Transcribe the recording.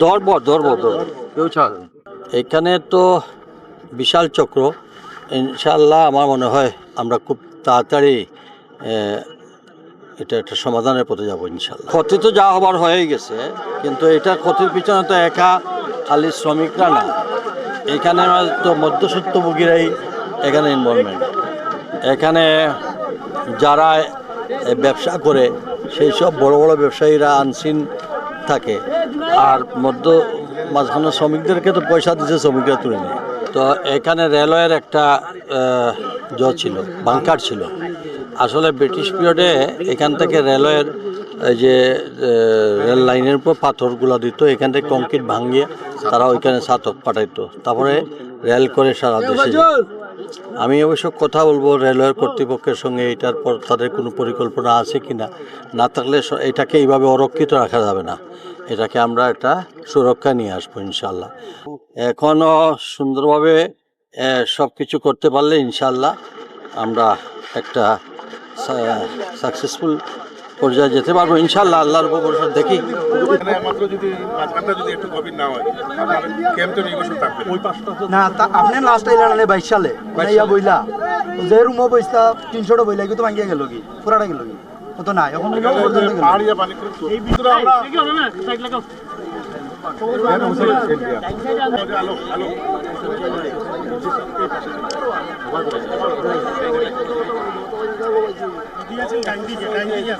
ধরবো কেউ ছাড়। এখানে তো বিশাল চক্র, ইনশাআল্লাহ আমার মনে হয় আমরা খুব তাড়াতাড়ি এটা একটা সমাধানের পথে যাবো ইনশাআল্লাহ। ক্ষতি তো যা হবার হয়েই গেছে, কিন্তু এটা ক্ষতির পিছনে তো একা খালি শ্রমিকরা না, এখানে তো মধ্যস্বত্বভোগীরাই এখানে ইনভলভমেন্ট। এখানে যারা ব্যবসা করে সেই সব বড় বড় ব্যবসায়ীরা আনসিন থাকে, আর মাঝখানে শ্রমিকদেরকে তো পয়সা দিচ্ছে, শ্রমিকরা তুলে নেয়। তো এখানে রেলওয়ের একটা ছিল, বাংকার ছিল। আসলে ব্রিটিশ পিরিয়ডে এখান থেকে রেলওয়ের যে রেল লাইনের উপর পাথরগুলো দিত, এখান থেকে কংক্রিট ভাঙিয়ে তারা ওইখানে ছাতক পাঠাইতো, তারপরে রেল করে সারা দেশে। আমি অবশ্য কথা বলবো রেলওয়ের কর্তৃপক্ষের সঙ্গে, এটার পর তাদের কোনো পরিকল্পনা আছে কি না থাকলে এটাকে এইভাবে অরক্ষিত রাখা যাবে না, এটাকে আমরা একটা সুরক্ষা নিয়ে আসবো ইনশাল্লাহ। এখনও সুন্দরভাবে সব কিছু করতে পারলে ইনশাল্লাহ আমরা একটা সাকসেসফুল পর্যায়ে যেতে পারবো ইনশাল্লাহ, আল্লাহর উপর ভরসা। দেখি না আপনি লাস্ট আইলেন 22 সালে ইয়া বইলা যে রুমও বইসা 300টা বইলা কিন্তু ভাঙিয়া গেল কি পুরাটা গেল কি তো না এখন এই ভিতরে আমরা সাইড লাগাও দিয়েছেন টাইম দিয়ে